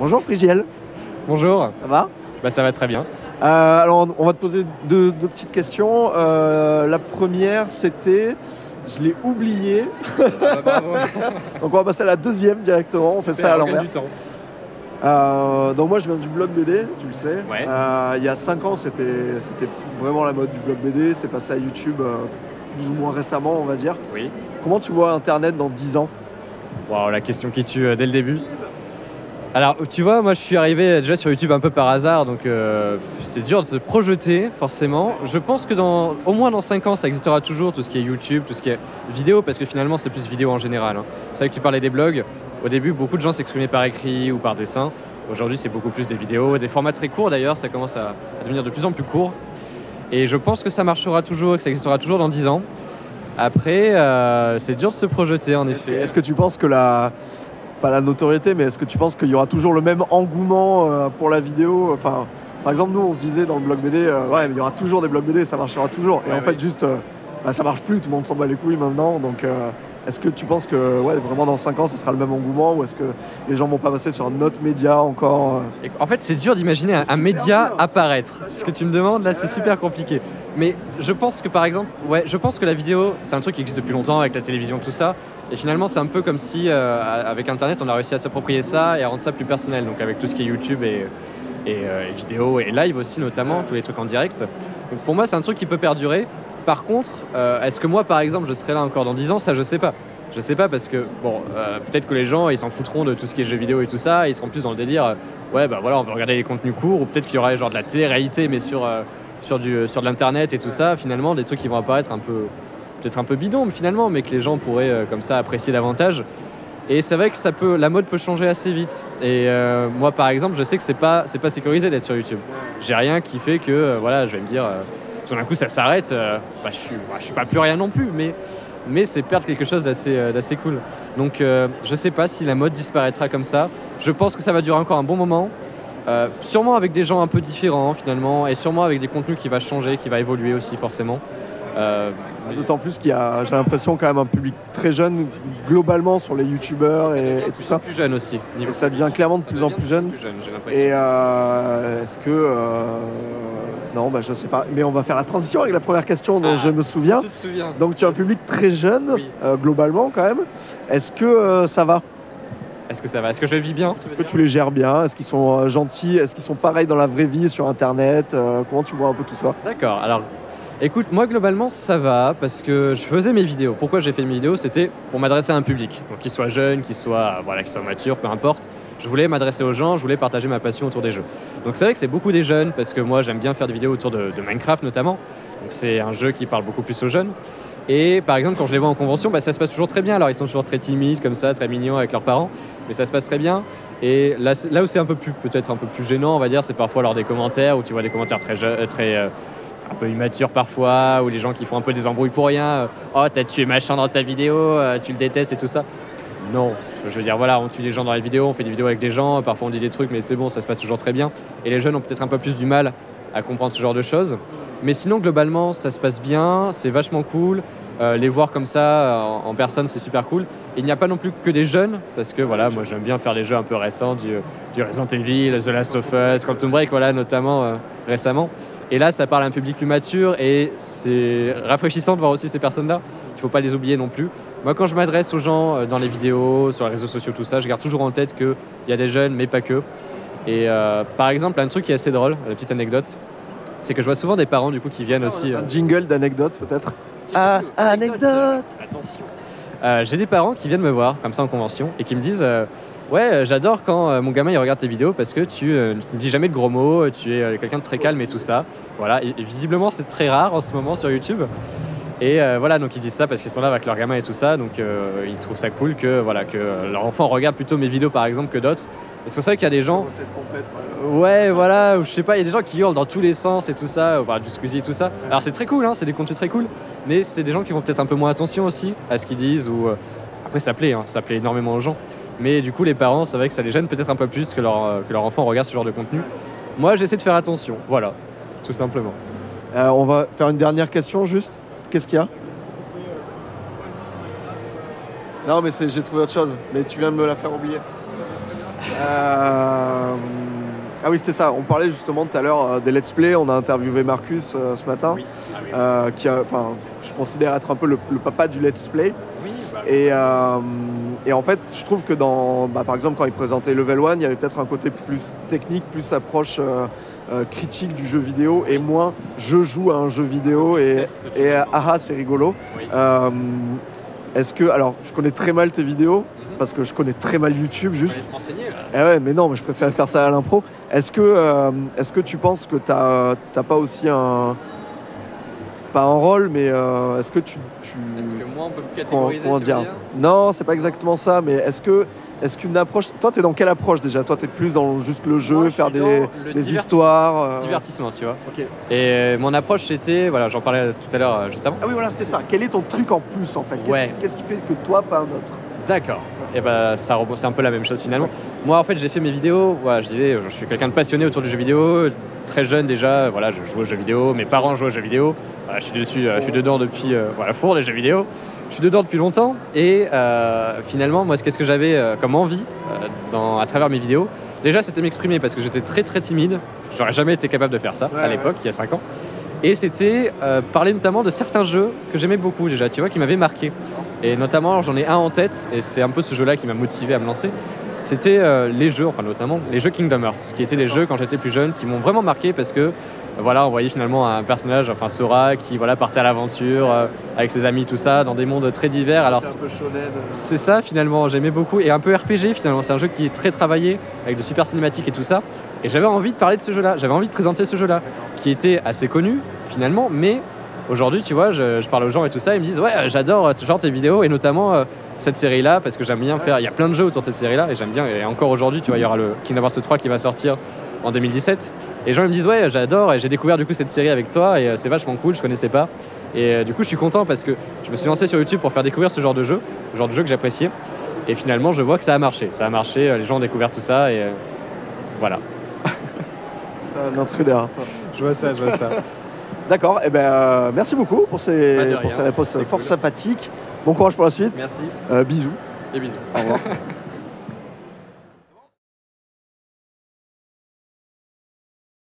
Bonjour Frigiel, Bonjour, ça va? bah ça va très bien. Alors on va te poser deux petites questions. La première c'était, je l'ai oublié, Bravo. donc on va passer à la deuxième directement, on fait ça à l'envers. Du temps. Donc moi je viens du blog BD, tu le sais. Ouais. Il y a 5 ans c'était vraiment la mode du blog BD, c'est passé à YouTube plus ou moins récemment on va dire. Oui. Comment tu vois Internet dans 10 ans? Wow, la question qui tue dès le début. Alors, tu vois, moi je suis arrivé déjà sur YouTube un peu par hasard, donc c'est dur de se projeter, forcément. Je pense que au moins dans 5 ans, ça existera toujours, tout ce qui est YouTube, tout ce qui est vidéo, parce que finalement, c'est plus vidéo en général. Hein. C'est vrai que tu parlais des blogs. Au début, beaucoup de gens s'exprimaient par écrit ou par dessin. Aujourd'hui, c'est beaucoup plus des vidéos, des formats très courts d'ailleurs, ça commence à devenir de plus en plus court. Et je pense que ça marchera toujours, que ça existera toujours dans 10 ans. Après, c'est dur de se projeter, en effet. Est-ce que tu penses que pas la notoriété, mais est-ce que tu penses qu'il y aura toujours le même engouement pour la vidéo? Enfin, par exemple, nous, on se disait dans le blog BD, ouais, mais il y aura toujours des blogs BD, ça marchera toujours. Et Ouais, en fait, juste, ça marche plus, tout le monde s'en bat les couilles maintenant. Donc, est-ce que tu penses que, ouais, vraiment dans 5 ans, ça sera le même engouement, ou est-ce que les gens vont pas passer sur un autre média encore Et en fait, c'est dur d'imaginer un média dur. apparaître. Ce que tu me demandes, là, c'est super compliqué. Mais je pense que, par exemple, je pense que la vidéo, c'est un truc qui existe depuis longtemps avec la télévision, tout ça. Et finalement, c'est un peu comme si, avec Internet, on a réussi à s'approprier ça et à rendre ça plus personnel. Donc, avec tout ce qui est YouTube et vidéo et live aussi, notamment, tous les trucs en direct. Donc, pour moi, c'est un truc qui peut perdurer. Par contre, est-ce que moi, par exemple, je serai là encore dans 10 ans? Ça, je sais pas. Je sais pas parce que, bon, peut-être que les gens, ils s'en foutront de tout ce qui est jeux vidéo et tout ça, ils seront plus dans le délire, ouais, bah voilà, on veut regarder les contenus courts, ou peut-être qu'il y aurait genre de la télé-réalité, mais sur de l'internet et tout ça, finalement, des trucs qui vont apparaître peut-être un peu bidon, mais finalement, mais que les gens pourraient, comme ça, apprécier davantage. Et c'est vrai que la mode peut changer assez vite. Et moi, par exemple, je sais que c'est pas sécurisé d'être sur YouTube. J'ai rien qui fait que, voilà, je vais me dire, tout d'un coup, ça s'arrête, je suis pas plus rien non plus, mais c'est perdre quelque chose d'assez cool. Donc je sais pas si la mode disparaîtra comme ça. Je pense que ça va durer encore un bon moment. Sûrement avec des gens un peu différents finalement, et sûrement avec des contenus qui va changer, qui va évoluer aussi forcément. D'autant plus qu'il y a, j'ai l'impression, quand même un public très jeune globalement sur les youtubeurs et tout ça. Plus jeune aussi. Et ça devient clairement de plus en plus jeune. J'ai l'impression. Et est-ce que... non, je sais pas. Mais on va faire la transition avec la première question dont je me souviens. Tu te souviens. Donc tu as un public très jeune, Oui. globalement quand même. Est-ce que ça va? Est-ce que ça va? Est-ce que je le vis bien? Est-ce que tu les gères bien? Est-ce qu'ils sont gentils? Est-ce qu'ils sont pareils dans la vraie vie sur Internet? Comment tu vois un peu tout ça? D'accord, alors écoute, moi globalement ça va parce que je faisais mes vidéos. Pourquoi j'ai fait mes vidéos? C'était pour m'adresser à un public, donc qu'il soit jeune, qu'il soit mature, peu importe. Je voulais m'adresser aux gens, je voulais partager ma passion autour des jeux. Donc c'est vrai que c'est beaucoup des jeunes parce que moi j'aime bien faire des vidéos autour de Minecraft notamment. Donc c'est un jeu qui parle beaucoup plus aux jeunes. Et par exemple quand je les vois en convention, ça se passe toujours très bien. Alors ils sont toujours très timides comme ça, très mignons avec leurs parents, mais ça se passe très bien. Et là où c'est peut-être un peu plus gênant, on va dire, c'est parfois lors des commentaires où tu vois des commentaires un peu immature parfois, ou les gens qui font un peu des embrouilles pour rien. Oh, t'as tué machin dans ta vidéo, tu le détestes et tout ça. Non, je veux dire, voilà, on tue des gens dans les vidéos, on fait des vidéos avec des gens, parfois on dit des trucs, mais c'est bon, ça se passe toujours très bien. Et les jeunes ont peut-être un peu plus du mal à comprendre ce genre de choses. Mais sinon, globalement, ça se passe bien, c'est vachement cool. Les voir comme ça en personne, c'est super cool. Et il n'y a pas non plus que des jeunes, parce que voilà, moi j'aime bien faire des jeux un peu récents, du Resident Evil, The Last of Us, Quantum Break, voilà, notamment récemment. Et là, ça parle à un public plus mature et c'est rafraîchissant de voir aussi ces personnes-là. Il ne faut pas les oublier non plus. Moi, quand je m'adresse aux gens dans les vidéos, sur les réseaux sociaux, tout ça, je garde toujours en tête qu'il y a des jeunes, mais pas que. Et par exemple, un truc qui est assez drôle, une petite anecdote, c'est que je vois souvent des parents du coup qui viennent aussi... Un jingle d'anecdote peut-être? Anecdote. Attention. J'ai des parents qui viennent me voir comme ça en convention et qui me disent ouais, j'adore quand mon gamin il regarde tes vidéos parce que tu ne dis jamais de gros mots, tu es quelqu'un de très calme et tout ça. Voilà, et visiblement c'est très rare en ce moment sur YouTube. Et voilà, donc ils disent ça parce qu'ils sont là avec leur gamin et tout ça, donc ils trouvent ça cool que leur enfant regarde plutôt mes vidéos par exemple que d'autres. Parce que c'est vrai qu'il y a des gens... Ouais, voilà, ou je sais pas, il y a des gens qui hurlent dans tous les sens et tout ça, du Squeezie et tout ça. Alors c'est très cool, hein, c'est des contenus très cool, mais c'est des gens qui font peut-être un peu moins attention aussi à ce qu'ils disent, ou... Après ça plaît énormément aux gens. Mais du coup les parents, c'est vrai que ça les gêne peut-être un peu plus que leur enfant regarde ce genre de contenu. Moi j'essaie de faire attention, voilà, tout simplement. On va faire une dernière question juste. Qu'est-ce qu'il y a? Non mais j'ai trouvé autre chose, mais tu viens de me la faire oublier. Ah oui, c'était ça. On parlait justement tout à l'heure des let's play. On a interviewé Marcus ce matin, Oui. Ah oui. qui je considère être un peu le papa du let's play. Oui, bah, Et en fait, je trouve que par exemple, quand il présentait Level 1, il y avait peut-être un côté plus technique, plus approche critique du jeu vidéo, et moins je joue à un jeu vidéo et c'est rigolo. oui. Est-ce que, alors, je connais très mal tes vidéos, parce que je connais très mal YouTube, On juste. va se renseigner là. Eh ouais, mais non, mais je préfère faire ça à l'impro. Est-ce que tu penses que t'as pas aussi pas un rôle, mais est-ce que tu Est-ce que moi on peut me catégoriser? comment tu veux dire? Non, c'est pas exactement ça, mais est-ce qu'une approche... Toi, t'es dans quelle approche déjà? Toi, t'es plus dans juste le jeu, Moi, je faire suis dans le des histoires Divertissement, tu vois. Ok. Et mon approche c'était, voilà, j'en parlais tout à l'heure juste avant. Ah oui, voilà, c'était ça. Quel est ton truc en plus, en fait? Ouais. Qu'est-ce qui fait que toi, pas un autre? D'accord. Et bah c'est un peu la même chose finalement. Moi en fait j'ai fait mes vidéos, voilà, je disais je suis quelqu'un de passionné autour du jeu vidéo, très jeune déjà, voilà, je joue aux jeux vidéo, mes parents jouent aux jeux vidéo, voilà, je suis dedans depuis four les jeux vidéo. Je suis dedans depuis longtemps et finalement moi qu'est-ce que j'avais comme envie à travers mes vidéos. Déjà c'était m'exprimer parce que j'étais très très timide, j'aurais jamais été capable de faire ça à l'époque, il y a 5 ans. Et c'était parler notamment de certains jeux que j'aimais beaucoup déjà, tu vois, qui m'avaient marqué. Et notamment, j'en ai un en tête, et c'est un peu ce jeu-là qui m'a motivé à me lancer. C'était les jeux, enfin notamment les jeux Kingdom Hearts, qui étaient des jeux quand j'étais plus jeune, qui m'ont vraiment marqué parce que voilà, on voyait finalement un personnage, enfin Sora, qui voilà partait à l'aventure avec ses amis, tout ça, dans des mondes très divers. Alors C'est un peu shonen. c'est ça finalement, j'aimais beaucoup, et un peu RPG finalement. C'est un jeu qui est très travaillé, avec de super cinématiques et tout ça. Et j'avais envie de parler de ce jeu-là, j'avais envie de présenter ce jeu-là, qui était assez connu finalement, mais aujourd'hui, tu vois, je parle aux gens et tout ça, ils me disent ouais, j'adore ce genre tes vidéos et notamment cette série-là parce que j'aime bien faire. Il y a plein de jeux autour de cette série-là et j'aime bien. Et encore aujourd'hui, tu vois, il y aura le Kingdom Hearts 3 qui va sortir en 2017. Et les gens ils me disent ouais, j'adore et j'ai découvert du coup cette série avec toi et c'est vachement cool, je connaissais pas. Et du coup, je suis content parce que je me suis lancé sur YouTube pour faire découvrir ce genre de jeu que j'appréciais. Et finalement, je vois que ça a marché. Les gens ont découvert tout ça et voilà. T'es un intrudeur, toi. Je vois ça. D'accord, et merci beaucoup pour ces réponses C'était fort cool. sympathiques. Bon courage pour la suite. Merci Bisous. et bisous. Au revoir.